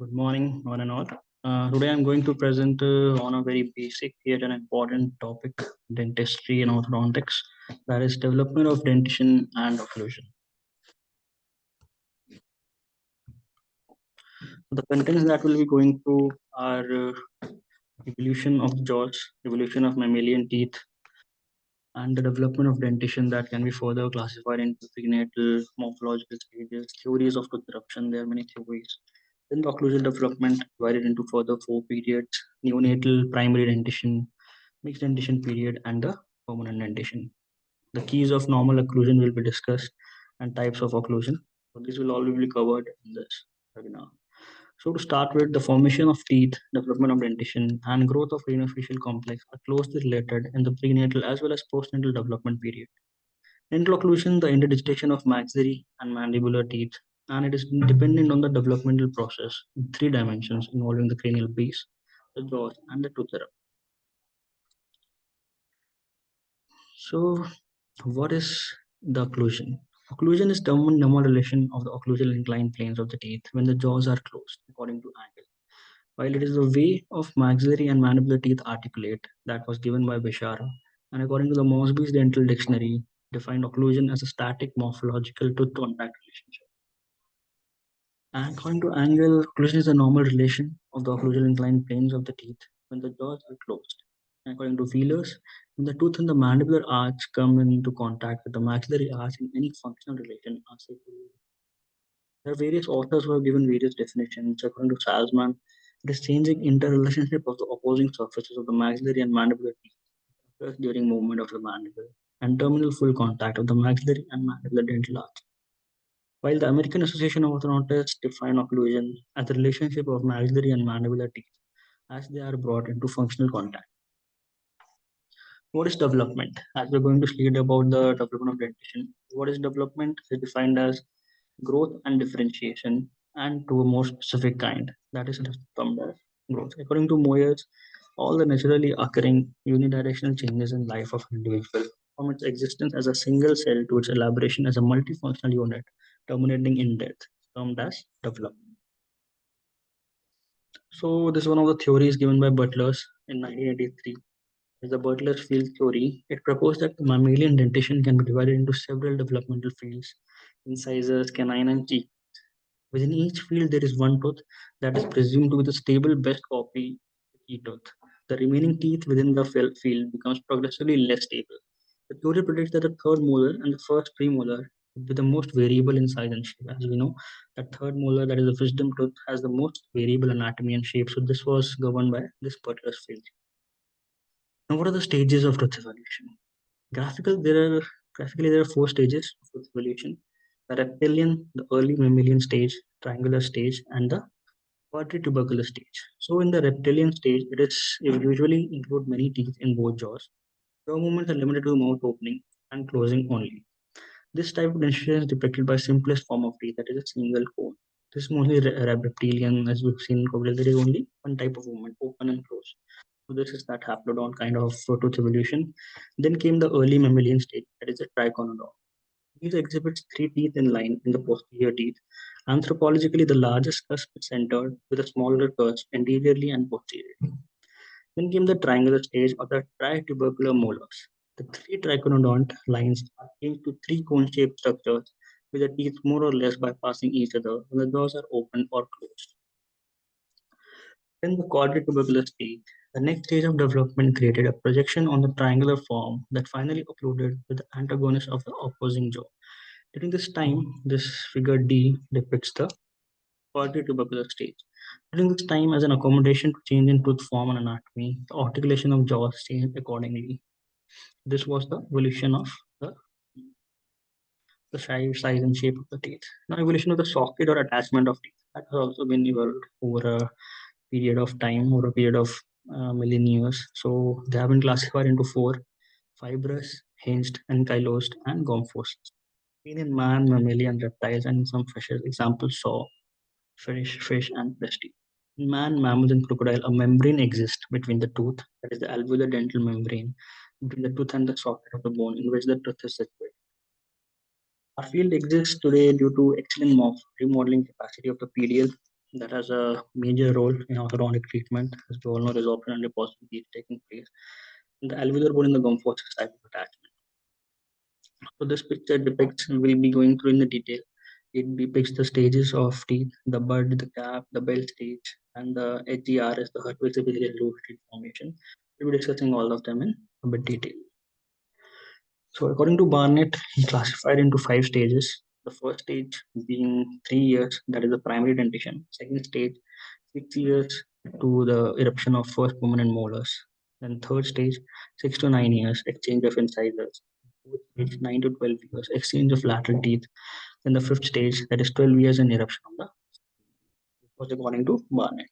Good morning, one and all. Today I'm going to present on a very basic yet an important topic, dentistry and orthodontics, that is development of dentition and occlusion. The contents that we'll be going through are evolution of jaws, evolution of mammalian teeth, and the development of dentition that can be further classified into prenatal, morphological stages, theories of tooth eruption. There are many theories. Then the occlusal development divided into further four periods: neonatal, primary dentition, mixed dentition period, and the permanent dentition. The keys of normal occlusion will be discussed and types of occlusion. So this will all be covered in this webinar. So to start with, the formation of teeth, development of dentition, and growth of craniofacial complex are closely related in the prenatal as well as postnatal development period. Dental occlusion, the interdigitation of maxillary and mandibular teeth, and it is dependent on the developmental process in three dimensions involving the cranial base, the jaws, and the tooth eruption. So, what is the occlusion? Occlusion is the normal relation of the occlusal inclined planes of the teeth when the jaws are closed according to angle. While it is the way of maxillary and mandibular teeth articulate that was given by Bishara, and according to the Mosby's Dental Dictionary, defined occlusion as a static morphological tooth contact relationship. And according to angle, occlusion is a normal relation of the occlusal inclined planes of the teeth when the jaws are closed. And according to Wheeler's, when the tooth and the mandibular arch come into contact with the maxillary arch in any functional relation are said to be. There are various authors who have given various definitions. According to Salzman, it is changing interrelationship of the opposing surfaces of the maxillary and mandibular teeth occurs during movement of the mandible and terminal full contact of the maxillary and mandibular dental arch. While the American Association of Orthodontists define occlusion as the relationship of maxillary and mandibular teeth as they are brought into functional contact. What is development? As we're going to read about the development of dentition, what is development is defined as growth and differentiation, and to a more specific kind, that is termed as growth. According to Moyers, all the naturally occurring unidirectional changes in life of an individual, from its existence as a single cell to its elaboration as a multifunctional unit, terminating in death, termed as development. So this is one of the theories given by Butlers in 1983. As the Butler's field theory, it proposed that mammalian dentition can be divided into several developmental fields: incisors, canine, and cheek. Within each field, there is one tooth that is presumed to be the stable best copy of the key tooth. The remaining teeth within the field becomes progressively less stable. The theory predicts that the third molar and the first premolar would be the most variable in size and shape. As we know, that third molar, that is the wisdom tooth, has the most variable anatomy and shape. So this was governed by this Butler's field. Now, what are the stages of tooth evolution? Graphically, there are four stages of tooth evolution: the reptilian, the early mammalian stage, triangular stage, and the quadritubercular stage. So in the reptilian stage, it usually include many teeth in both jaws. Jaw movements are limited to mouth opening and closing only. This type of dentition is depicted by simplest form of teeth, that is a single cone. This is mostly reptilian, as we've seen in crocodile. There is only one type of movement, open and close. So this is that haplodont kind of tooth evolution. Then came the early mammalian stage, that is a triconodont. These exhibits three teeth in line in the posterior teeth. Anthropologically, the largest cusp is centered with a smaller cusp anteriorly and posteriorly. Then came the triangular stage or the tritubercular molars. The three triconodont lines are changed to three cone-shaped structures with the teeth more or less bypassing each other when the jaws are open or closed. Then the quadritubercular stage. The next stage of development created a projection on the triangular form that finally occluded with the antagonist of the opposing jaw. During this time, this figure D depicts the quadritubercular stage. During this time, as an accommodation to change in tooth form and anatomy, the articulation of jaws changed accordingly. This was the evolution of the size and shape of the teeth. Now, evolution of the socket or attachment of teeth that has also been evolved over a period of time or a period of millennia years. So they have been classified into four: fibrous, hinged, ankylosed, and gomphosed. Seen in man, mammalian, reptiles, and in some fishes. Examples saw fish, and prestige. In man, mammal, and crocodile, a membrane exists between the tooth, that is the alveolar dental membrane, between the tooth and the socket of the bone in which the tooth is situated. Our field exists today due to excellent remodeling capacity of the PDL. that has a major role in orthodontic treatment. As we all know, there's often under possibilities taking place in the alveolar bone in the gum forceps type of attachment. So this picture depicts, we'll be going through in the detail. It depicts the stages of teeth, the bud, the cap, the bell stage, and the HERS, the Hertwig's epithelial root sheet formation. We'll be discussing all of them in a bit detail. So according to Barnett, he classified into 5 stages. The first stage being 3 years, that is the primary dentition. Second stage, 6 years to the eruption of first permanent molars. Then third stage, 6 to 9 years, exchange of incisors. Fourth stage, 9 to 12 years, exchange of lateral teeth. Then the fifth stage, that is 12 years and eruption of the was according to Barnett.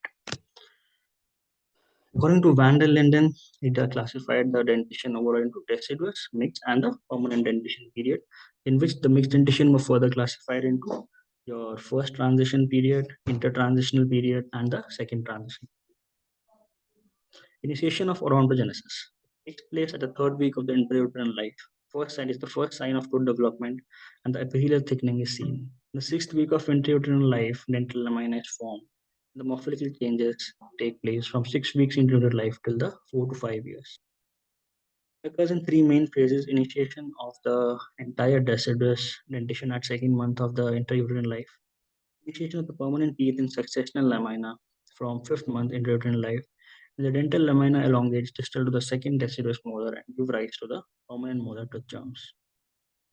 According to Van der Linden, it classified the dentition overall into deciduous, mixed, and the permanent dentition period, in which the mixed dentition were further classified into your first transition period, intertransitional period, and the second transition. Initiation of odontogenesis takes place at the third week of the intrauterine life. First sign is the first sign of tooth development, and the epithelial thickening is seen. In the sixth week of intrauterine life, dental lamina is formed. The morphological changes take place from 6 weeks into the life till the 4 to 5 years. It occurs in three main phases: initiation of the entire deciduous dentition at second month of the intrauterine life, initiation of the permanent teeth in successional lamina from fifth month intrauterine life, and the dental lamina elongates distal to the second deciduous molar and give rise to the permanent molar tooth germs.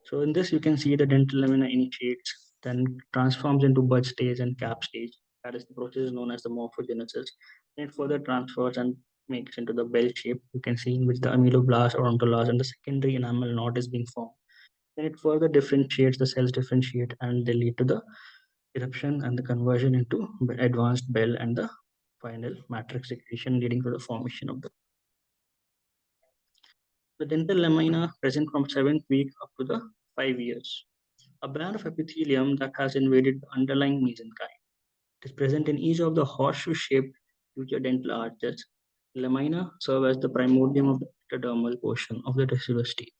So in this, you can see the dental lamina initiates, then transforms into bud stage and cap stage. That is the process known as the morphogenesis. Then it further transfers and makes into the bell shape. You can see in which the ameloblast or odontolast and the secondary enamel knot is being formed. Then it further differentiates, the cells differentiate, and they lead to the eruption and the conversion into advanced bell and the final matrix secretion, leading to the formation of the dental lamina present from 7th week up to the 5 years. A band of epithelium that has invaded the underlying mesenchyme. It is present in each of the horseshoe-shaped future dental arches. Lamina serve as the primordium of the ectodermal portion of the deciduous teeth.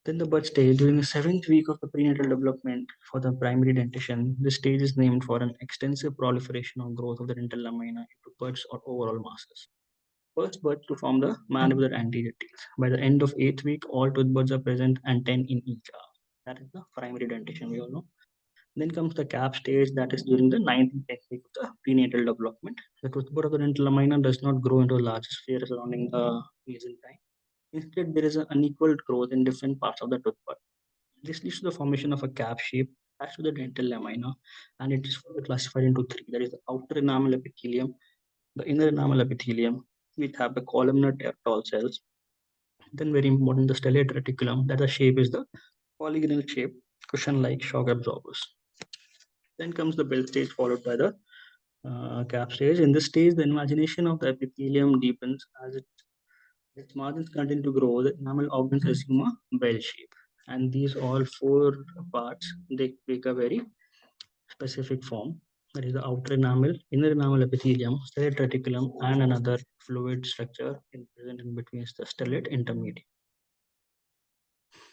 Then the bud stage, during the 7th week of the prenatal development for the primary dentition, this stage is named for an extensive proliferation or growth of the dental lamina into buds or overall masses. First bud to form the mandibular anterior teeth. By the end of 8th week, all tooth buds are present and 10 in each arm. That is the primary dentition, we all know. Then comes the cap stage, that is during the 9th and 10th week of the prenatal development. The tooth bud of the dental lamina does not grow into a large sphere surrounding the mesenchyme. Instead, there is an unequal growth in different parts of the tooth bud. This leads to the formation of a cap shape attached to the dental lamina, and it is further classified into three. That is the outer enamel epithelium, the inner enamel epithelium, which have the columnar tall cells. Then, very important, the stellate reticulum, that the shape is the polygonal shape, cushion-like shock absorbers. Then comes the bell stage, followed by the cap stage. In this stage, the imagination of the epithelium deepens as its margins continue to grow. The enamel organs assume a bell shape, and these all four parts they take a very specific form. That is the outer enamel, inner enamel epithelium, stellate reticulum, and another fluid structure present in between the stellate intermediate.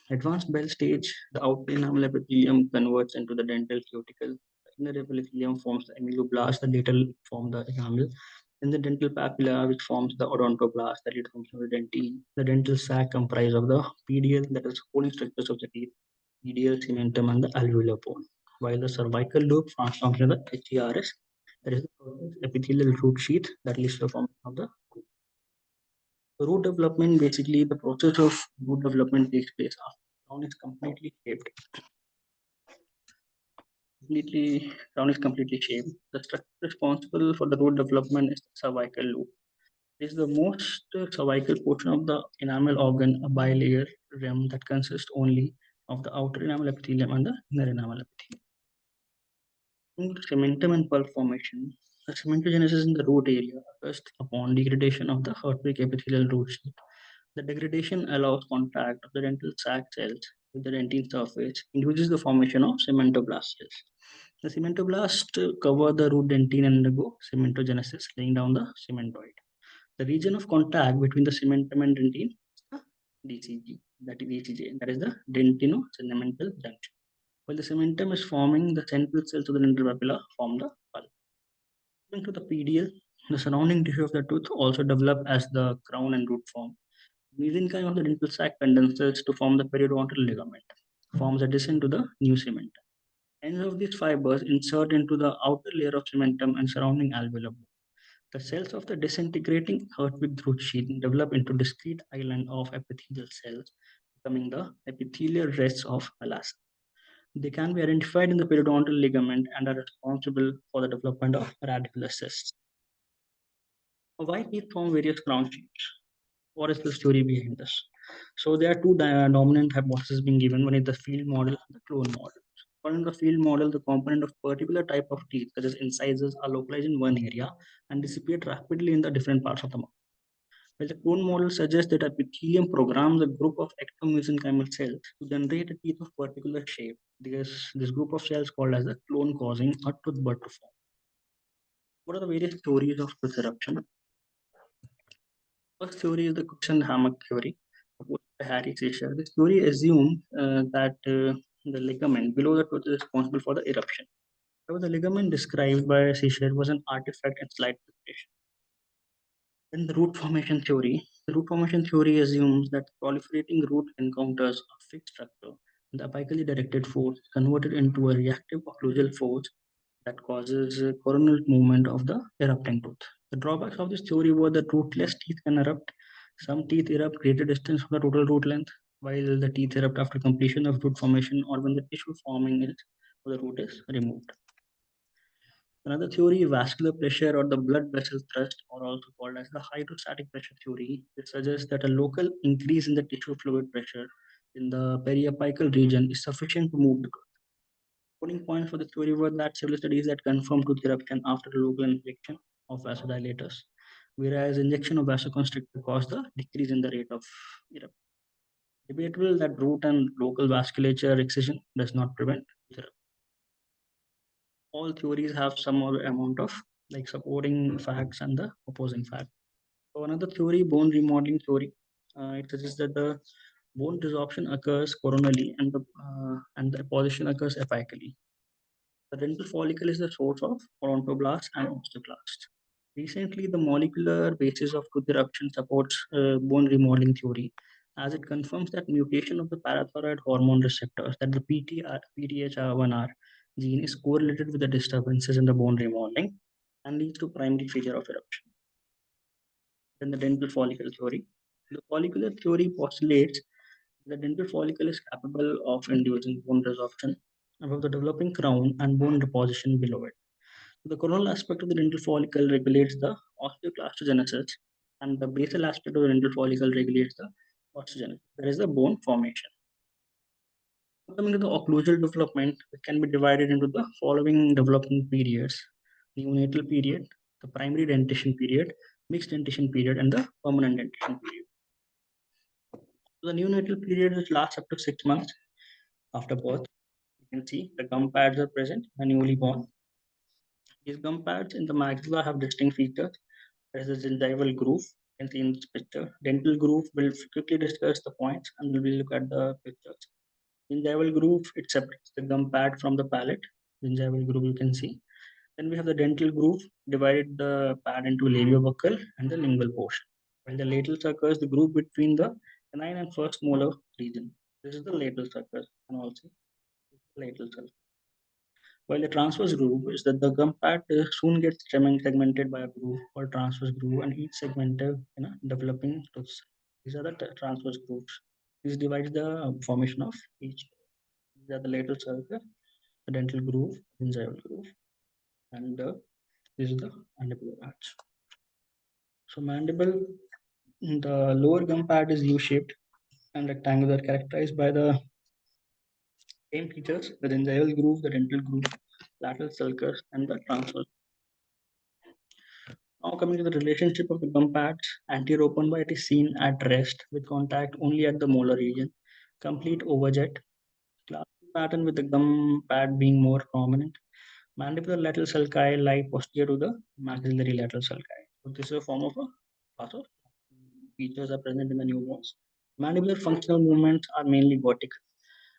Advanced bell stage, the outer enamel epithelium converts into the dental cuticle. The inner epithelium forms the ameloblast, the later form the enamel. Then the dental papilla, which forms the odontoblast, that it forms the dentine. The dental sac comprised of the PDL, that is holding structures of the teeth, PDL, cementum, and the alveolar bone. While the cervical loop transforms into the HERS, that is the epithelial root sheath that leads to the formation of the root development. Basically, the process of root development takes place after the crown is completely shaped. Crown is completely shaped. The structure responsible for the root development is the cervical loop. It is the most cervical portion of the enamel organ, a bilayer rim that consists only of the outer enamel epithelium and the inner enamel epithelium. Cementum and pulp formation. The cementogenesis in the root area occurs upon degradation of the Hertwig epithelial root sheath. The degradation allows contact of the dental sac cells with the dentine surface, induces the formation of cementoblast cells. The cementoblast cover the root dentine and undergo cementogenesis, laying down the cementoid. The region of contact between the cementum and dentine is the DCG, that is DCJ, that is the dentino-cemental junction. While the cementum is forming, the central cells of the dental papilla form the pulp. Coming to the PDL, the surrounding tissue of the tooth also develop as the crown and root form. Mesenchyme of the dental sac condenses to form the periodontal ligament, forms adjacent to the new cementum. Ends of these fibers insert into the outer layer of cementum and surrounding alveolar bone. The cells of the disintegrating Hertwig root sheath develop into discrete island of epithelial cells, becoming the epithelial rests of Alas. They can be identified in the periodontal ligament and are responsible for the development of radicular cysts. Why teeth form various crown shapes? What is the story behind this? So there are two dominant hypotheses being given. One is the field model and the clone model. According to the field model, the component of particular type of teeth, such as incisors, are localized in one area and dissipate rapidly in the different parts of the mouth. While the clone model suggests that epithelium programs a group of ectomesenchymal cells to generate a teeth of particular shape. This group of cells called as the clone causing a tooth bud to form. What are the various theories of tooth eruption? First theory is the cushion hammock theory, proposed by Harry Fisher. This theory assumes that the ligament below the tooth is responsible for the eruption. However, the ligament described by Fisher was an artifact and slight fluctuation. Then the root formation theory assumes that proliferating root encounters a fixed structure. The apically directed force is converted into a reactive occlusal force that causes coronal movement of the erupting tooth. The drawbacks of this theory were that rootless teeth can erupt. Some teeth erupt greater distance from the total root length, while the teeth erupt after completion of root formation or when the tissue forming is or the root is removed. Another theory, vascular pressure or the blood vessel thrust, or also called as the hydrostatic pressure theory, it suggests that a local increase in the tissue fluid pressure in the periapical region is sufficient to move the tooth. Supporting points for the theory were that several studies that confirmed tooth eruption after local injection of vasodilators, whereas injection of vasoconstrictor caused the decrease in the rate of eruption. Debatable that root and local vasculature excision does not prevent tooth eruption. All theories have some other amount of like supporting facts and the opposing fact. So another theory, bone remodeling theory, it suggests that the bone resorption occurs coronally and the apposition occurs apically. The dental follicle is the source of odontoblasts and osteoclasts. Recently, the molecular basis of tooth eruption supports bone remodeling theory, as it confirms that mutation of the parathyroid hormone receptors, that the PTH1R gene, is correlated with the disturbances in the bone remodeling and leads to primary feature of eruption. Then the dental follicle theory. The follicular theory postulates the dental follicle is capable of inducing bone resorption above the developing crown and bone deposition below it. The coronal aspect of the dental follicle regulates the osteoclastogenesis, and the basal aspect of the dental follicle regulates the osteogenesis. There is the bone formation. Coming to the occlusal development, it can be divided into the following development periods: neonatal period, the primary dentition period, mixed dentition period, and the permanent dentition period. So the neonatal period, which lasts up to 6 months after birth, you can see the gum pads are present in the newly born. These gum pads in the maxilla have distinct features. There is a gingival groove. You can see in this picture. Dental groove, will quickly discuss the points and we will look at the pictures. Gingival groove, it separates the gum pad from the palate. Gingival groove, you can see. Then we have the dental groove, divided the pad into labiobuccal and the lingual portion. While the lateral circus, the groove between the canine and first molar region. This is the lateral circus and also lateral circus. While the transverse groove is that the gum pad soon gets segmented by a groove called transverse groove, and each segmented in a developing tooth. These are the transverse grooves. This divides the formation of each. These are the lateral circle, the dental groove, gingival groove, and this is the mandibular arch. So mandible, the lower gum pad is U-shaped and rectangular, characterized by the same features: the gingival groove, the dental groove, lateral sulcus, and the transverse. Now coming to the relationship of the gum pads, anterior open bite is seen at rest with contact only at the molar region, complete overjet, classic pattern with the gum pad being more prominent. Mandibular lateral sulci lie posterior to the maxillary lateral sulci. So this is a form of a class of features are present in the newborns. Mandibular functional movements are mainly vertical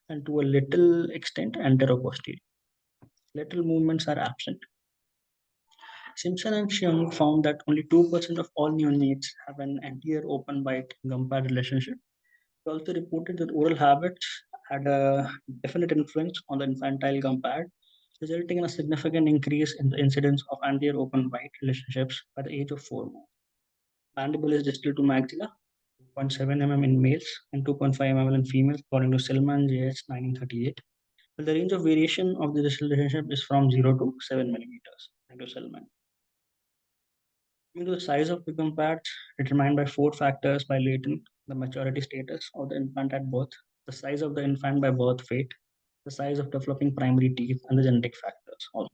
and to a little extent anteroposterior. Lateral movements are absent. Simpson and Cheung found that only 2% of all neonates have an anterior open bite gum-pad relationship. They also reported that oral habits had a definite influence on the infantile gum-pad, resulting in a significant increase in the incidence of anterior open bite relationships by the age of 4 months. Mandible is distal to maxilla, 2.7 mm in males and 2.5 mm in females, according to Silman JH 1938. Well, the range of variation of the distal relationship is from 0 to 7 millimeters, according to Silman. Coming to the size of the gum pads, determined by four factors by Layton: the maturity status of the infant at birth, the size of the infant by birth weight, the size of developing primary teeth, and the genetic factors. Also,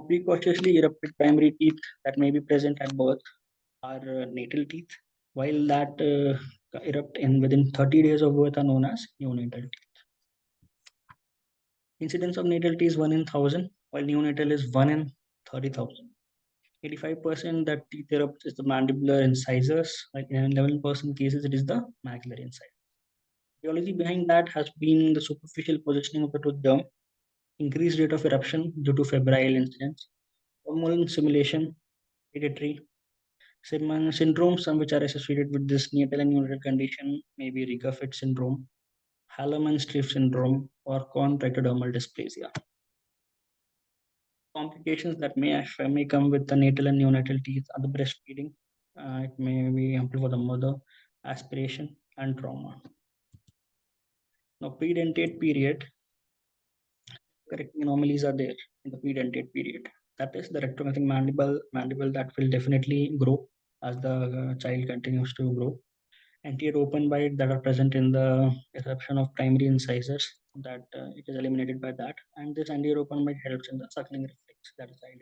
precociously erupted primary teeth that may be present at birth are natal teeth, while that erupt in within 30 days of birth are known as neonatal teeth. Incidence of natal teeth is 1 in 1,000, while neonatal is 1 in 30,000. 85% that teeth erupt is the mandibular incisors, while in 11% cases it is the maxillary incisor. The etiology behind that has been the superficial positioning of the tooth dome, increased rate of eruption due to febrile incidence, hormonal simulation, hereditary syndrome, some which are associated with this natal and neonatal condition may be Rickerfit syndrome, Hallerman-Streiff syndrome, or conrectodermal dysplasia. Complications that may come with the natal and neonatal teeth are the breastfeeding. It may be harmful for the mother, aspiration, and trauma. Now, predentate period, correcting anomalies are there in the predentate period. That is the retrograde mandible that will definitely grow as the child continues to grow. Anterior open bite that are present in the eruption of primary incisors, that it is eliminated by that, and this anterior open bite helps in the suckling reflex that is child.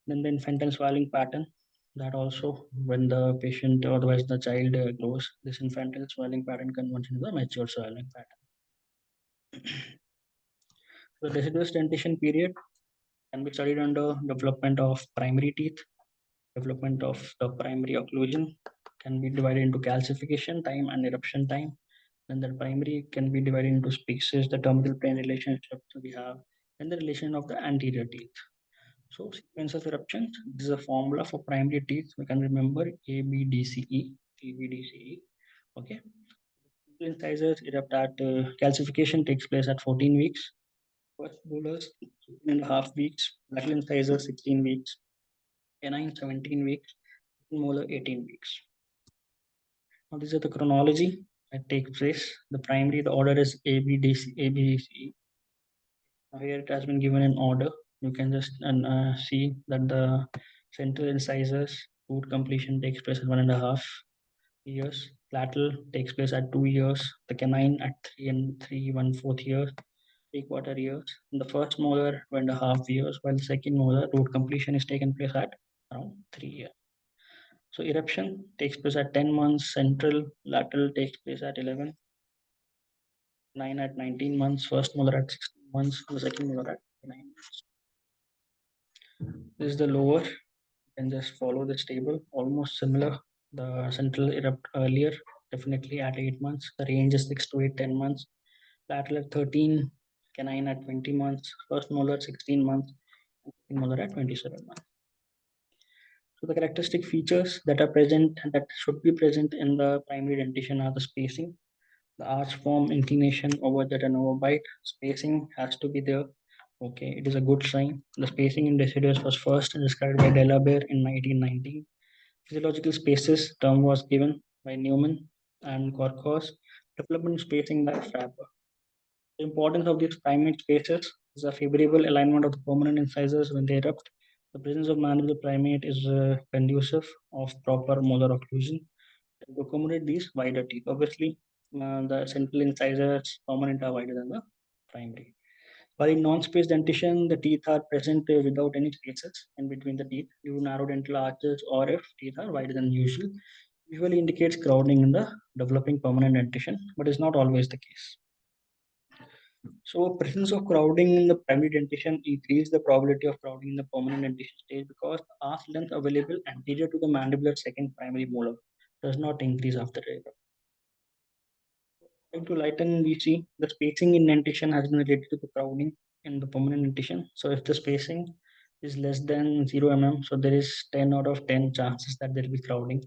Then the infantile swallowing pattern, that also when the patient or otherwise the child grows, this infantile swallowing pattern converts into the mature swallowing pattern. The deciduous dentition period can be studied under development of primary teeth, development of the primary occlusion, can be divided into calcification time and eruption time. Then the primary can be divided into species, the terminal plane relationship we have, and the relation of the anterior teeth. So sequence of eruptions, this is a formula for primary teeth. We can remember A, B, D, C, E, A, B, D, C, E. Okay. Incisors erupt at calcification takes place at 14 weeks. First molars, 16.5 weeks. Lateral incisors, 16 weeks. Canine, 17 weeks. Molar, 18 weeks. Now, this is the chronology that takes place. The primary, the order is A, B, D, C, A, B, D, C, E. Now, here it has been given in order. You can just see that the central incisors root completion takes place at 1.5 years. Lateral takes place at 2 years. The canine at 3 and 3 1/4 years, 3/4 years. In the first molar, 2.5 years, while the second molar root completion is taken place at around 3 years. So eruption takes place at 10 months. Central lateral takes place at 11. 9 at 19 months. First molar at 16 months. The second molar at 9 months. This is the lower. You can just follow this table. Almost similar. The central erupt earlier, definitely at 8 months. The range is 6 to 8, 10 months. Lateral at 13. Canine at 20 months. First molar 16 months. Second molar at 27 months. So the characteristic features that are present, that should be present in the primary dentition, are the spacing, the arch form, inclination over the bite. Spacing has to be there. Okay, it is a good sign. The spacing in deciduous was first described by Delabere in 1919. Physiological spaces term was given by Newman and Korkos. Development spacing by Frapper. The importance of these primate spaces is a favorable alignment of the permanent incisors when they erupt. The presence of mandibular primate is conducive of proper molar occlusion. To accommodate these wider teeth, obviously, the central incisors permanent are wider than the primary. While in non-space dentition, the teeth are present without any spaces in between the teeth due to narrow dental arches, or if teeth are wider than usual, usually indicates crowding in the developing permanent dentition, but is not always the case. So presence of crowding in the primary dentition increase the probability of crowding in the permanent dentition stage, because the arch length available anterior to the mandibular second primary molar does not increase after eruption. To lighten, we see the spacing in dentition has been related to the crowding in the permanent dentition. So if the spacing is less than 0 mm, so there is 10 out of 10 chances that there will be crowding.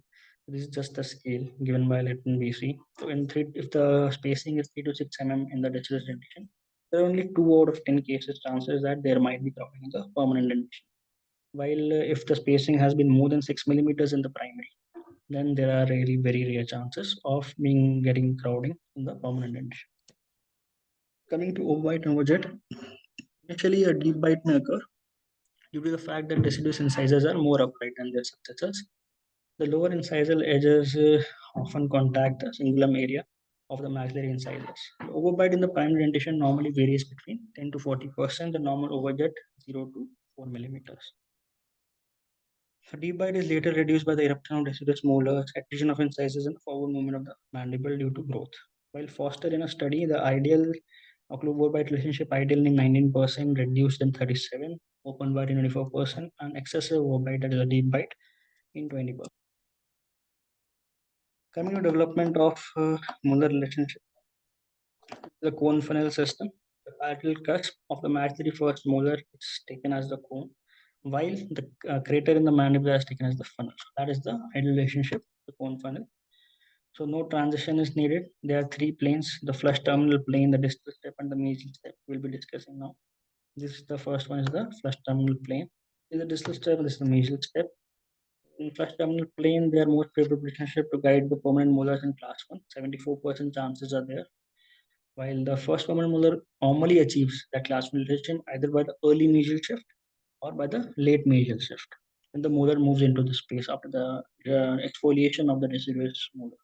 This is just a scale given by Latin BC. So if the spacing is 3 to 6 mm in the deciduous dentition, there are only 2 out of 10 cases chances that there might be crowding in the permanent dentition. While if the spacing has been more than 6 mm in the primary, then there are really very rare chances of being getting crowding in the permanent dentition. Coming to overbite and overjet, initially a deep bite may occur due to the fact that deciduous incisors are more upright than their successors. The lower incisal edges often contact the cingulum area of the maxillary incisors. The overbite in the primary dentition normally varies between 10 to 40%, the normal overjet 0 to 4 millimeters. The deep bite is later reduced by the eruption of deciduous molars, adhesion of incisors, and forward movement of the mandible due to growth. While Foster in a study, the ideal occlusive relationship ideal in 19%, reduced in 37, open bite in 24%, and excessive overbite, that is a deep bite, in 20%. Coming to development of molar relationship, the cone funnel system, the parietal cusp of the maxillary first molar is taken as the cone, while the crater in the mandible is taken as the funnel. So that is the ideal relationship, the cone funnel. So no transition is needed. There are three planes: the flush terminal plane, the distal step, and the mesial step. We'll be discussing now. This is the first one is the flush terminal plane. This is the distal step. This is the mesial step. In flush terminal plane, they are most favorable relationship to guide the permanent molars in class 1. 74% chances are there. While the first permanent molar normally achieves that class 1 relationship either by the early mesial shift or by the late mesial shift. When the molar moves into the space after the exfoliation of the deciduous molar.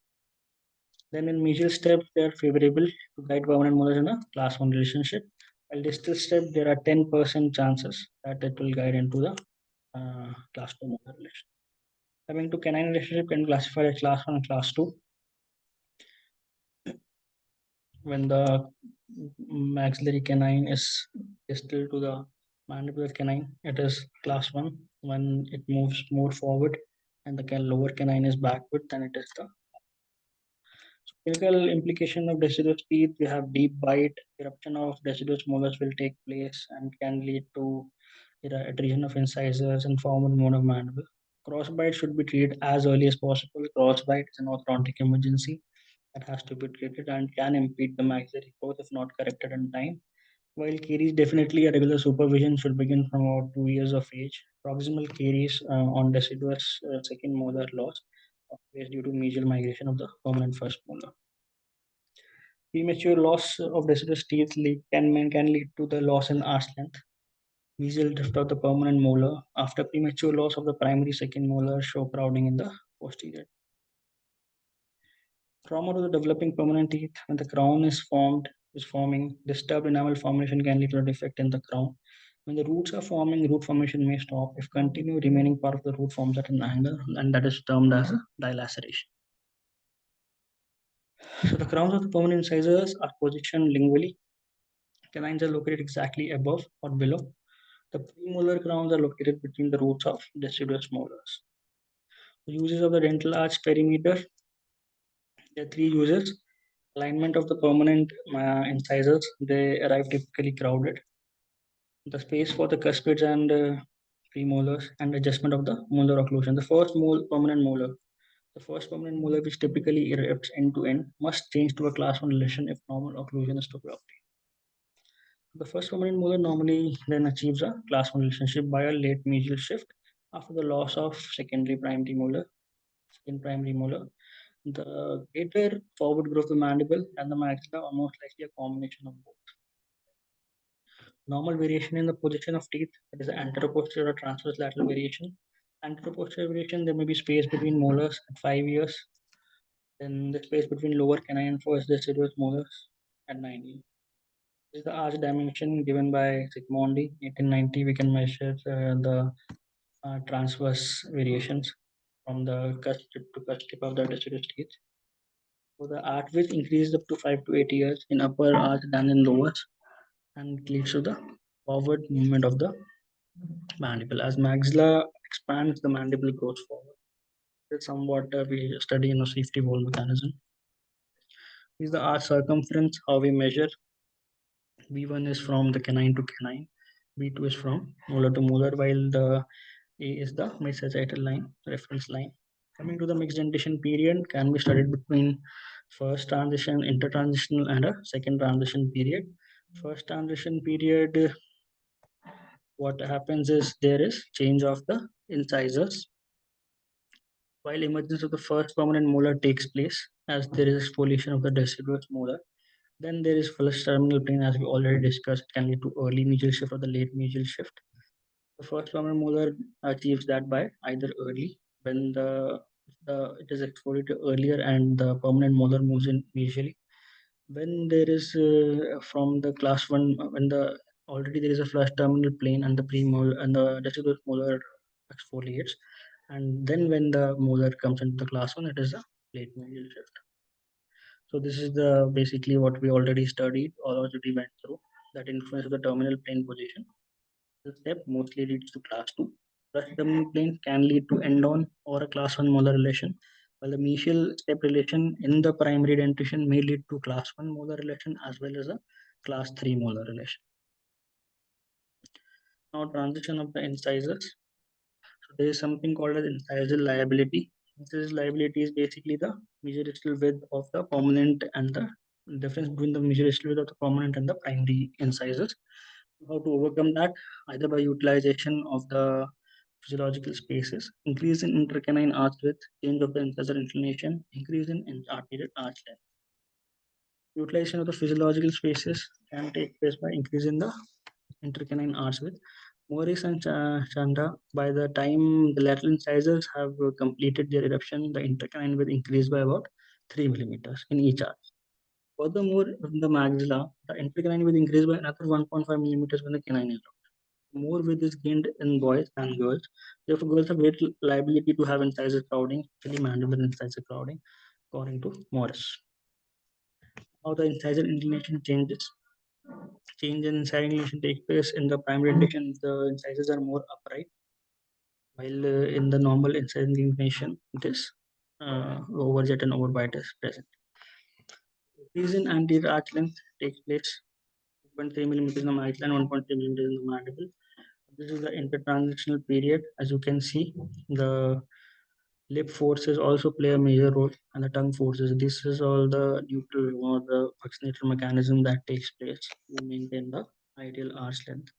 Then in mesial step, they are favorable to guide permanent molars in a class 1 relationship. While distal step, there are 10% chances that it will guide into the class 2 molar relation. Coming to canine relationship, can be classified as class 1 and class 2. When the maxillary canine is distal to the mandibular canine, it is class 1. When it moves more forward and the lower canine is backward, then it is the clinical implication of deciduous teeth. We have deep bite, eruption of deciduous molars will take place and can lead to adhesion of incisors and forward mode of mandible. Crossbite should be treated as early as possible. Crossbite is an orthodontic emergency that has to be treated and can impede the maxillary growth if not corrected in time. While caries, definitely a regular supervision should begin from about 2 years of age. Proximal caries on deciduous second molar loss is due to mesial migration of the permanent first molar. Premature loss of deciduous teeth can lead to the loss in arch length. Mesial drift of the permanent molar after premature loss of the primary second molar show crowding in the posterior. Trauma to the developing permanent teeth when the crown is forming. Disturbed enamel formation can lead to a defect in the crown. When the roots are forming, root formation may stop if continued remaining part of the root forms at an angle, and that is termed as a dilaceration. So the crowns of the permanent incisors are positioned lingually. Canines are located exactly above or below. The premolar crowns are located between the roots of deciduous molars. The uses of the dental arch perimeter. There are three uses. Alignment of the permanent incisors. They arrive typically crowded. The space for the cuspids and premolars and adjustment of the molar occlusion. The first permanent molar which typically erupts end to end must change to a class 1 relation if normal occlusion is to be obtained. The first permanent molar normally then achieves a class 1 relationship by a late mesial shift after the loss of second primary molar. The greater forward growth of the mandible and the maxilla are most likely a combination of both. Normal variation in the position of teeth, that is the anteroposterior or transverse lateral variation. Anteroposterior variation, there may be space between molars at 5 years. Then the space between lower canine and first deciduous molars at 9 years. This is the arch dimension given by Zsigmondy. 1890, we can measure the transverse variations from the cusp to cusp tip of the deciduous teeth. So the arch width increases up to 5 to 8 years in upper arch than in lowers, and it leads to the forward movement of the mandible. As maxilla expands, the mandible goes forward. It's somewhat we study in a safety valve mechanism. Is the arch circumference, how we measure. B1 is from the canine to canine, B2 is from molar to molar, while the A is the mid-sagittal line, reference line. Coming to the mixed dentition period, can be studied between first transition, intertransitional, and a second transition period. First transition period, what happens is there is change of the incisors. While emergence of the first permanent molar takes place, as there is exfoliation of the deciduous molar, then there is flush terminal plane, as we already discussed, can lead to early mesial shift or the late mesial shift. The first permanent molar achieves that by either early, when it is exfoliated earlier and the permanent molar moves in mesially. When there is from the class one, when the already there is a flush terminal plane and the premolar and the deciduous molar exfoliates, and then when the molar comes into the class one, it is a late mesial shift. So this is the basically what we already studied or already went through, that influence of the terminal plane position. The step mostly leads to class 2. Flush terminal plane can lead to end-on or a class 1 molar relation, while the mesial step relation in the primary dentition may lead to class 1 molar relation as well as a class 3 molar relation. Now transition of the incisors. So there is something called as incisal liability. Incisal liability is basically the mesoristal width of the permanent and the difference between the mesoristal width of the permanent and the primary incisors. How to overcome that? Either by utilization of the physiological spaces, increase in intercanine arch width, change of the incisor inclination, increase in arterial arch length. Utilization of the physiological spaces can take place by increasing the intercanine arch width. Morris and Chanda, by the time the lateral incisors have completed their eruption, the intercanine will increase by about 3 millimeters in each arch. Furthermore, in the maxilla, the intercanine will increase by another 1.5 millimeters when the canine is out. More width is gained in boys than girls. Therefore, girls have great liability to have incisor crowding, especially mandibular incisor crowding, according to Morris. How the incisor inclination changes. Change in incisor inclination takes place in the primary dentition. The incisors are more upright, while in the normal incisor inclination, it is overjet and overbite is present. Increase in anterior arch length takes place 1.3 millimeters in the maxilla and 1.3 millimeters in the mandible. This is the intertransitional period. As you can see, the lip forces also play a major role, and the tongue forces. This is all the neutral or the vaccinator mechanism that takes place to maintain the ideal arch length.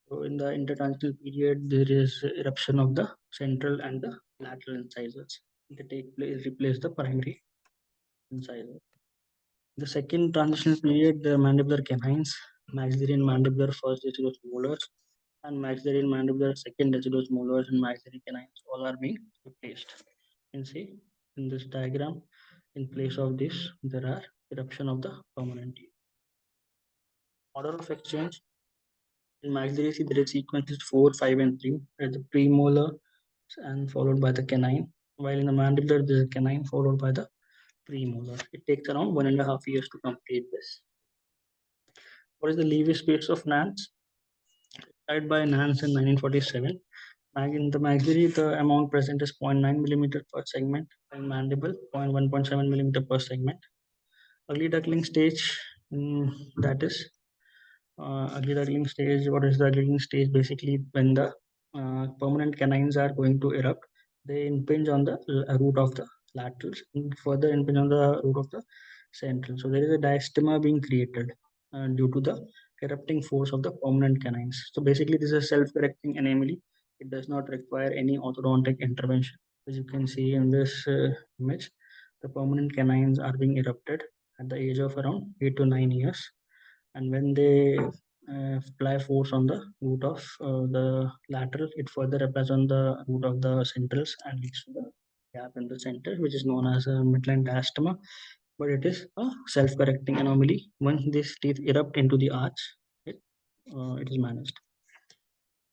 So in the intertransitional period, there is eruption of the central and the lateral incisors. They take place, replace the primary incisor. The second transitional period, the mandibular canines, maxillary and mandibular first deciduous molars, and maxillary and mandibular second deciduous molars and maxillary canines all are being replaced. You can see in this diagram, in place of this, there are eruption of the permanent teeth. Order of exchange in maxillary, see there is sequences 4, 5, and 3. There's the premolar and followed by the canine, while in the mandibular, there is a canine followed by the premolar. It takes around 1.5 years to complete this. What is the leavage space of Nance? Tried by Nance in 1947. In the maxillary, the amount present is 0.9 millimeter per segment, and mandible 1.7 millimeter per segment. Early duckling stage, that is early duckling stage. What is the early duckling stage? Basically, when the permanent canines are going to erupt, they impinge on the root of the laterals and further impinge on the root of the central. So there is a diastema being created due to the erupting force of the permanent canines. So basically, this is a self-correcting anomaly. It does not require any orthodontic intervention. As you can see in this image, the permanent canines are being erupted at the age of around 8 to 9 years, and when they apply force on the root of the lateral, it further applies on the root of the centrals and leads to the gap in the center, which is known as a midline diastema. But it is a self-correcting anomaly. Once these teeth erupt into the arch, it is managed.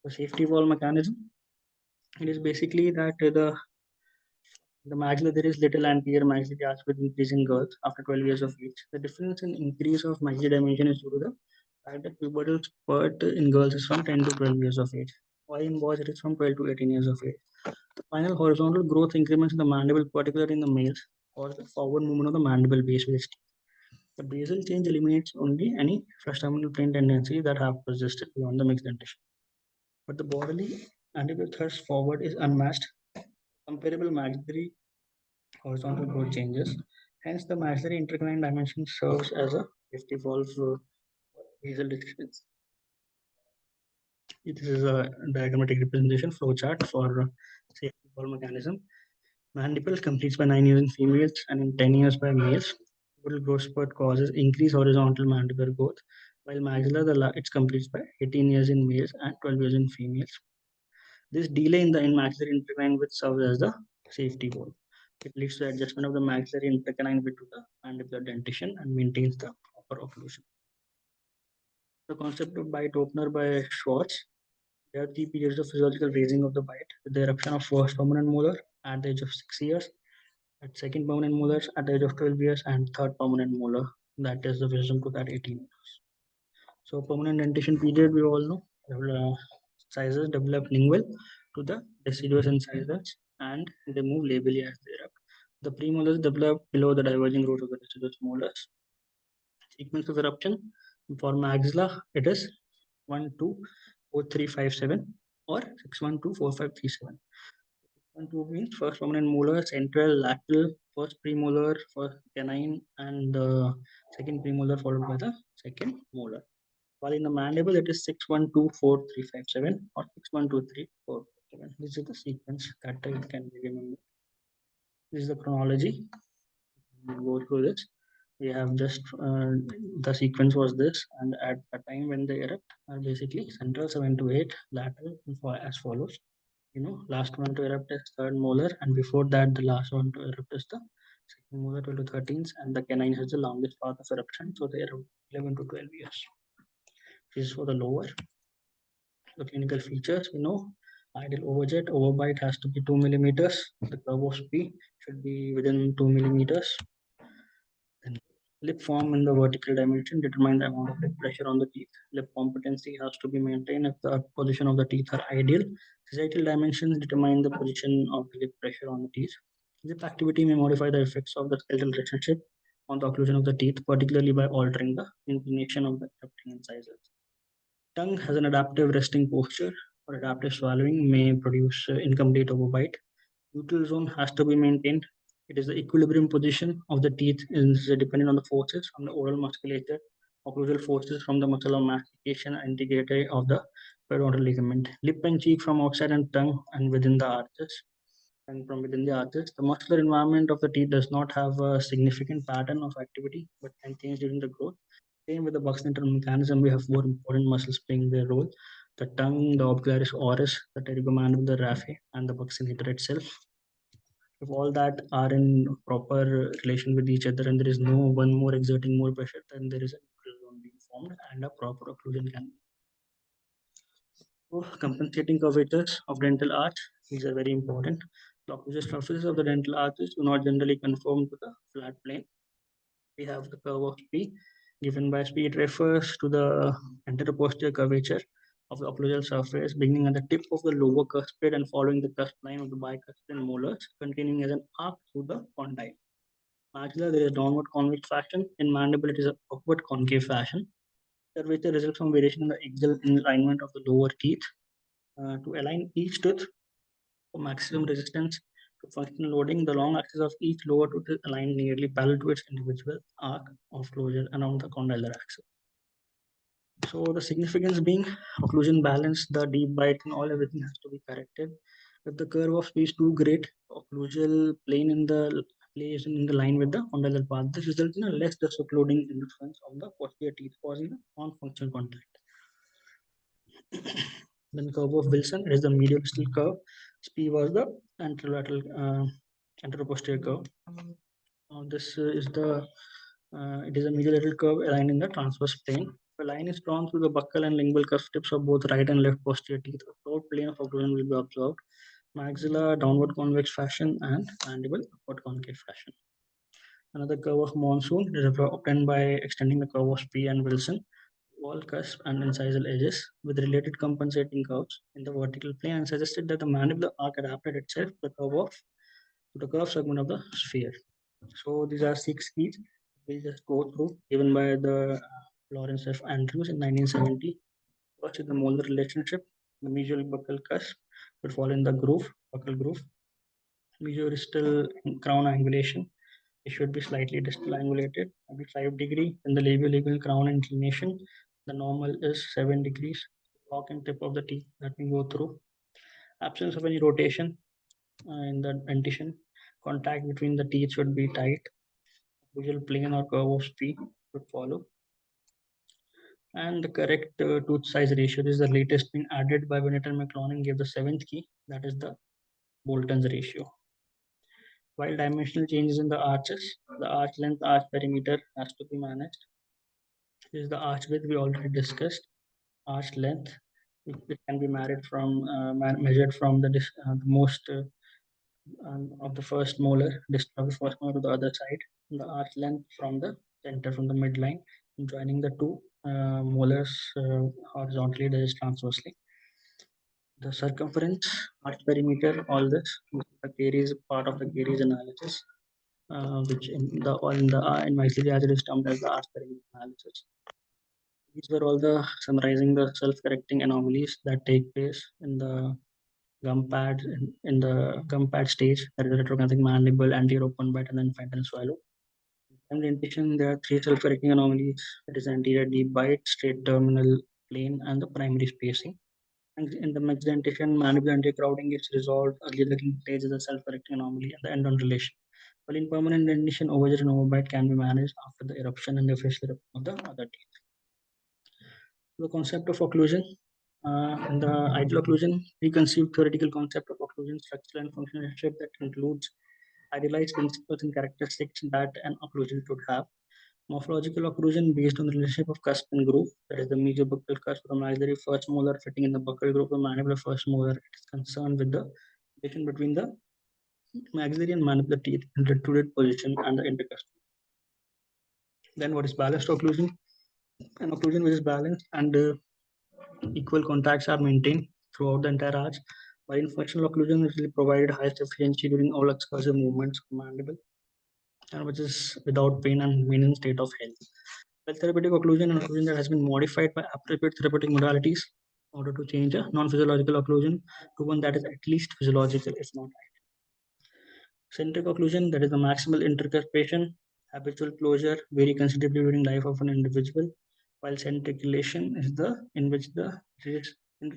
The safety valve mechanism, it is basically that the maxilla, there is little anterior maxillary arch with increase in girth after 12 years of age. The difference in increase of maxillary dimension is due to the fact that pubertal spurt in girls is from 10 to 12 years of age, while in boys it is from 12 to 18 years of age. The final horizontal growth increments in the mandible, particularly in the males, cause the forward movement of the mandible base with its teeth. The basal change eliminates only any flush terminal plane tendencies that have persisted beyond the mixed dentition. But the bodily anterior thrust forward is unmatched. Comparable maxillary horizontal growth changes. Hence, the maxillary intercanine dimension serves as a safety valve for basal distance. It is a diagrammatic representation flowchart for safety valve mechanism. Mandible completes by 9 years in females and in 10 years by males. Total growth spurt causes increased horizontal mandibular growth, while maxilla it completes by 18 years in males and 12 years in females. This delay in the maxillary intercanine width serves as the safety valve. It leads to the adjustment of the maxillary intercanine width to the mandibular dentition and maintains the proper occlusion. The concept of bite opener by Schwartz. There are 3 periods of physiological raising of the bite with the eruption of first permanent molar at the age of 6 years, at second permanent molars at the age of 12 years, and third permanent molar, that is the wisdom tooth at 18 years. So permanent dentition period, we all know, incisors develop lingual to the deciduous incisors and they move labially as they erupt. The premolars develop below the diverging root of the deciduous molars. Sequence of eruption for maxilla, it is 1, 2, 4, 3, 5, 7 or 6, 1, 2, 4, 5, 3, 7. 1, 2 means first permanent molar, central, lateral, first premolar, first canine, and the second premolar followed by the second molar. While in the mandible, it is 6, 1, 2, 4, 3, 5, 7 or 6, 1, 2, 3, 4, 5, 7. This is the sequence that it can be remembered. This is the chronology. We'll go through this. We have just the sequence was this, and at the time when they erupt are basically central 7 to 8, lateral as follows. Last one to erupt is third molar, and before that, the last one to erupt is the second molar, 12 to 13th, and the canine has the longest path of eruption, so they are 11 to 12 years. This is for the lower. The clinical features, ideal overjet, overbite has to be 2 millimeters. The curve of P should be within 2 millimeters. Then lip form in the vertical dimension determine the amount of lip pressure on the teeth. Lip competency has to be maintained if the position of the teeth are ideal. Sagittal dimensions determine the position of the lip pressure on the teeth. Lip activity may modify the effects of the skeletal relationship on the occlusion of the teeth, particularly by altering the inclination of the erupting incisors. Tongue has an adaptive resting posture or adaptive swallowing may produce incomplete overbite. Neutral zone has to be maintained. It is the equilibrium position of the teeth is dependent on the forces from the oral musculature, occlusal forces from the muscle of mastication, and integrity of the periodontal ligament. Lip and cheek from outside and tongue and within the arches. And from within the arches, the muscular environment of the teeth does not have a significant pattern of activity but can change during the growth. Same with the buccal internal mechanism, we have 4 important muscles playing their role: the tongue, the orbicularis oris, the pterygomandible, the raphe, and the buccinator itself. If all that are in proper relation with each other and there is no one more exerting more pressure, then there is a neutral zone being formed and a proper occlusion can be. So compensating curvatures of dental arch, these are very important. The occlusal surfaces of the dental arches do not generally conform to the flat plane. We have the curve of P given by P. It refers to the anteroposterior curvature of the occlusal surface beginning at the tip of the lower cuspid and following the cusp line of the bicuspid molars, continuing as an arc through the condyle. Maxilla, there is downward convex fashion. In mandible, it is an upward concave fashion. Curvature results from variation in the axial alignment of the lower teeth. To align each tooth for maximum resistance to functional loading, the long axis of each lower tooth is aligned nearly parallel to its individual arc of closure around the condylar axis. So the significance being occlusion balance, the deep bite and all everything has to be corrected. If the curve of space too great, occlusal plane in the place in the line with the condylar path, this results in a less dislocating influence of the posterior teeth, causing a non-functional contact. Then curve of Wilson, it is the medial distal curve. P was the anterolateral anteroposterior curve. This is the it is a medial lateral curve aligned in the transverse plane. If a line is drawn through the buccal and lingual cusp tips of both right and left posterior teeth, a broad plane of occlusion will be observed. Maxilla downward convex fashion and mandible upward concave fashion. Another curve of monsoon is obtained by extending the curve of P and Wilson, wall cusp and incisal edges with related compensating curves in the vertical plane and suggested that the mandibular arc adapted itself to the curve segment of the sphere. So these are 6 keys. We'll just go through, given by the Lawrence F. Andrews in 1970. First is the molar relationship. The mesial buccal cusp should fall in the groove, buccal groove. Mesostal crown angulation. It should be slightly distal angulated, maybe 5 degree. In the labial crown inclination, the normal is 7 degrees. Lock and tip of the teeth that we go through. Absence of any rotation in the dentition. Contact between the teeth should be tight. Visual plane or curve of speed should follow. And the correct tooth size ratio is the latest being added by Bennet and McLaurin gave the seventh key, that is the Bolton's ratio. While dimensional changes in the arches, the arch length, arch perimeter has to be managed. This is the arch width we already discussed. Arch length, it can be measured from the most of the first molar, distal of the first molar to the other side. The arch length from the center, from the midline, joining the two molars horizontally, that is transversely. The circumference, arch perimeter, all this, the caries, part of the caries analysis, which in maxillary as it is termed as the arch perimeter analysis. These were all the summarizing the self-correcting anomalies that take place in the gum pad in the gum pad stage, that is the retrographic mandible, anterior open bite, and then fat and swallow. In dentition, there are three self-correcting anomalies, that is anterior deep bite, straight terminal plane, and the primary spacing. And in the mixed dentition, mandibular anti-crowding is resolved earlier the stage is a self-correcting anomaly and the end-on relation. While in permanent dentition, overjet and overbite can be managed after the eruption and the facial eruption of the other teeth. The concept of occlusion. In the ideal occlusion, preconceived theoretical concept of occlusion, structural and functional relationship that includes idealized principles and characteristics that an occlusion should have. Morphological occlusion based on the relationship of cusp and groove, that is the mesiobuccal cusp of the maxillary first molar fitting in the buccal groove of the mandibular first molar. It is concerned with the relation between the maxillary and mandibular teeth in retruded position and the intercusp. Then what is balanced occlusion? An occlusion which is balanced and equal contacts are maintained throughout the entire arch, while in functional occlusion is really provided highest efficiency during all excursive movements of mandible, and which is without pain and remain in state of health. Well, therapeutic occlusion and occlusion that has been modified by appropriate therapeutic modalities in order to change a non-physiological occlusion to one that is at least physiological, if not. Centric occlusion, that is the maximal intercuspation, habitual closure, vary considerably during life of an individual, while centriculation is the in which the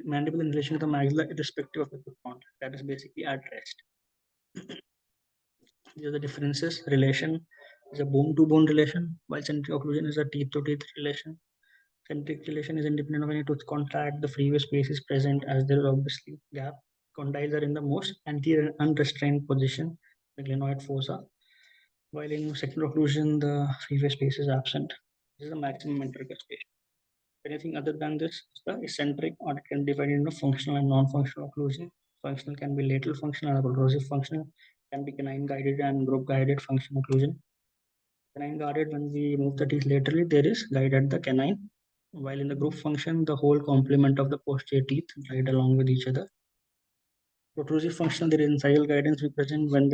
mandible in relation to the maxilla irrespective of the tooth contact, that is basically at rest. These are the differences. Relation is a bone-to-bone relation, while centric occlusion is a teeth-to-teeth relation. Centric relation is independent of any tooth contact. The freeway space is present as there is obviously gap. Condyles are in the most anterior unrestrained position, the glenoid fossa, while in secondary occlusion, the freeway space is absent. This is the maximum intercuspation. Anything other than this is the eccentric, or it can be divided into functional and non-functional occlusion. Functional can be lateral functional and progressive functional, can be canine guided and group guided functional occlusion. Canine guided, when we move the teeth laterally, there is guide at the canine, while in the group function, the whole complement of the posterior teeth guide along with each other. Protrusive functional, there is incisal guidance we present when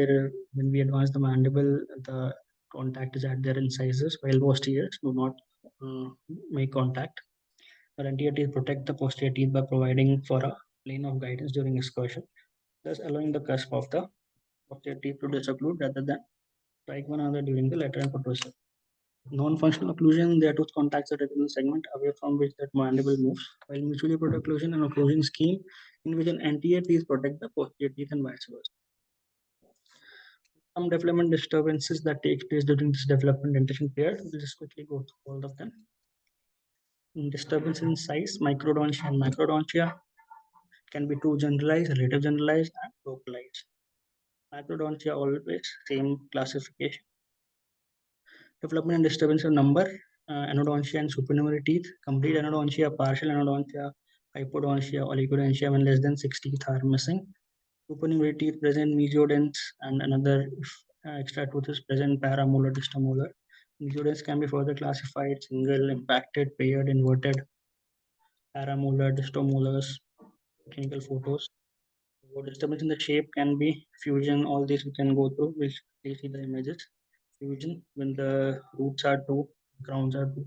we advance the mandible, the contact is at their incisors, while posteriors do not make contact. The anterior teeth protect the posterior teeth by providing for a plane of guidance during excursion, thus allowing the cusp of the posterior teeth to disocclude rather than strike one another during the lateral protrusive. Non-functional occlusion, they are tooth contacts at a segment away from which that mandible moves, while mutually protect occlusion and occlusion scheme in which an anterior teeth protect the posterior teeth and vice versa. Some development disturbances that take place during this development dentition period, we'll just quickly go through all of them. Disturbance in size, microdontia and macrodontia can be too generalized, relative generalized, and localized. Macrodontia always same classification. Development and disturbance of number, anodontia and supernumerary teeth, complete anodontia, partial anodontia, hypodontia, oligodontia when less than 6 teeth are missing. Supernumerary teeth present, mesiodents, and another extra tooth is present, paramolar, distomolar. Mesiodents can be further classified, single, impacted, paired, inverted, paramolar, distomolars, clinical photos. So disturbance in the shape can be fusion, all these we can go through, we'll see the images. Fusion, when the roots are two, crowns are two.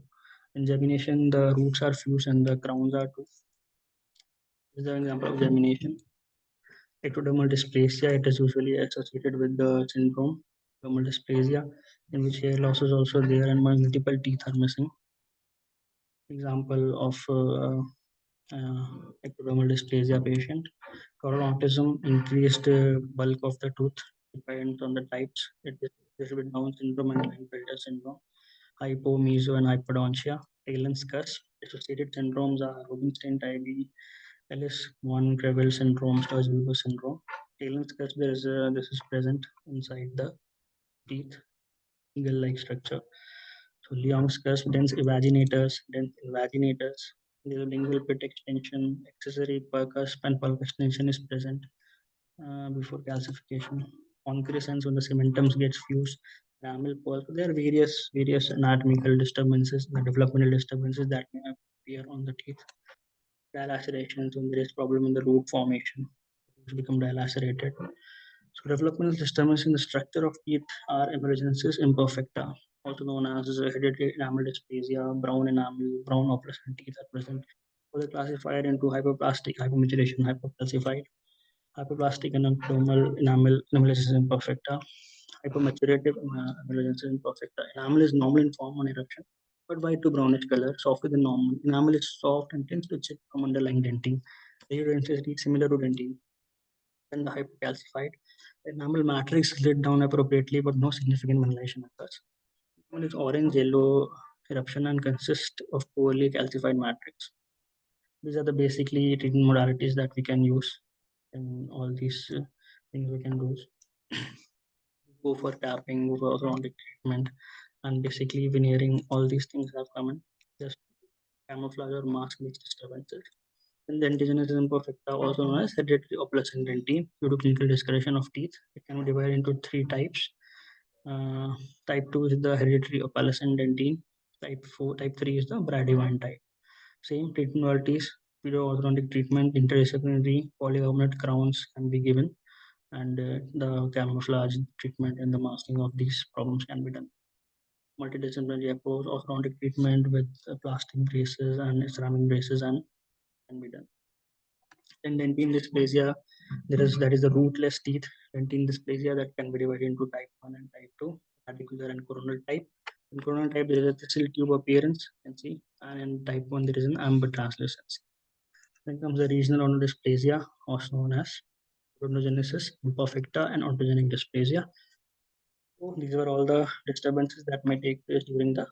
In gemination, the roots are fused and the crowns are two. This is an example of gemination. Ectodermal dysplasia, it is usually associated with the syndrome, dermal dysplasia, in which hair loss is also there and multiple teeth are missing. Example of ectodermal dysplasia patient. Autism increased bulk of the tooth depends on the types. It is associated with Down syndrome and Klinefelter syndrome. Hypo, meso, and hypodontia. Talen's curse. Associated syndromes are Rubinstein-Tybee, Ellis-Von Creville syndrome, Sturge-Weaver syndrome. Talen's curse, this is present inside the teeth, eagle-like structure. So Leong's curse, dense invaginators. The lingual pit extension, accessory percusp and pulp extension is present before calcification. Concrescence when the cementums gets fused. Enamel pulp. There are various anatomical disturbances, the developmental disturbances that may appear on the teeth. Dilacerations when there is problem in the root formation, which become dilacerated. So developmental disturbances in the structure of teeth are emergences imperfecta, also known as hereditary enamel dysplasia, brown enamel, brown opalescent teeth are present. So they're classified into hypoplastic, hypomethylation, hypocalcified, hypoplastic and abdominal enamelization imperfecta, hypomaturative enamelization imperfecta. Enamel is normal in form on eruption, but white to brownish color, softer than normal. Enamel is soft and tends to chip from underlying dentin. The density is similar to dentin. When the hypocalcified, the enamel matrix is laid down appropriately, but no significant mineralization occurs. Enamel is orange yellow eruption and consists of poorly calcified matrix. These are the basically treatment modalities that we can use in all these things we can do. Go for tapping, go for orthodontic treatment, and basically veneering. All these things have come in just camouflage or mask these disturbances. And dentition is imperfecta, also known as hereditary opalescent dentine, due to clinical discoloration of teeth. It can be divided into three types. Type 2 is the hereditary opalescent dentine. Type 3 is the Bradywine type. Same treatment modalities, orthodontic treatment, interdisciplinary polycarbonate crowns can be given, and the camouflage treatment and the masking of these problems can be done. Multidisciplinary approach, orthodontic treatment with plastic braces and ceramic braces and can be done. And dentine dysplasia, that is the rootless teeth. Dentine dysplasia that can be divided into type 1 and type 2, radicular and coronal type. In coronal type, there is a thistle tube appearance, you can see, and in type 1, there is an amber translucency. Then comes the regional odonodysplasia, also known as odontogenesis imperfecta and ontogenic dysplasia. So these are all the disturbances that may take place during the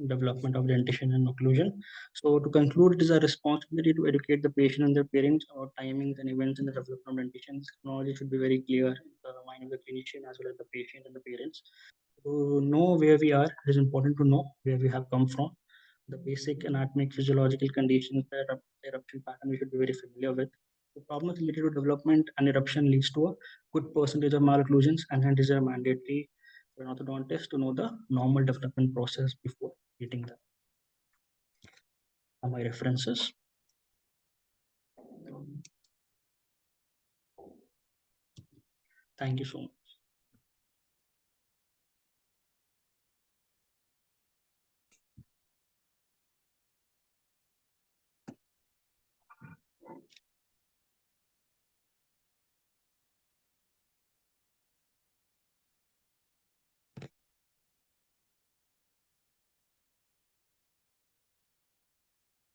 development of dentition and occlusion. So to conclude, it is our responsibility to educate the patient and their parents about timings and events in the development of dentition. Technology should be very clear in the mind of the clinician as well as the patient and the parents. To know where we are, it is important to know where we have come from. The basic anatomic physiological conditions, the eruption pattern we should be very familiar with. The problems related to development and eruption leads to a good percentage of malocclusions, and hence it is mandatory for an orthodontist to know the normal development process before treating them. Are my references. Thank you so much.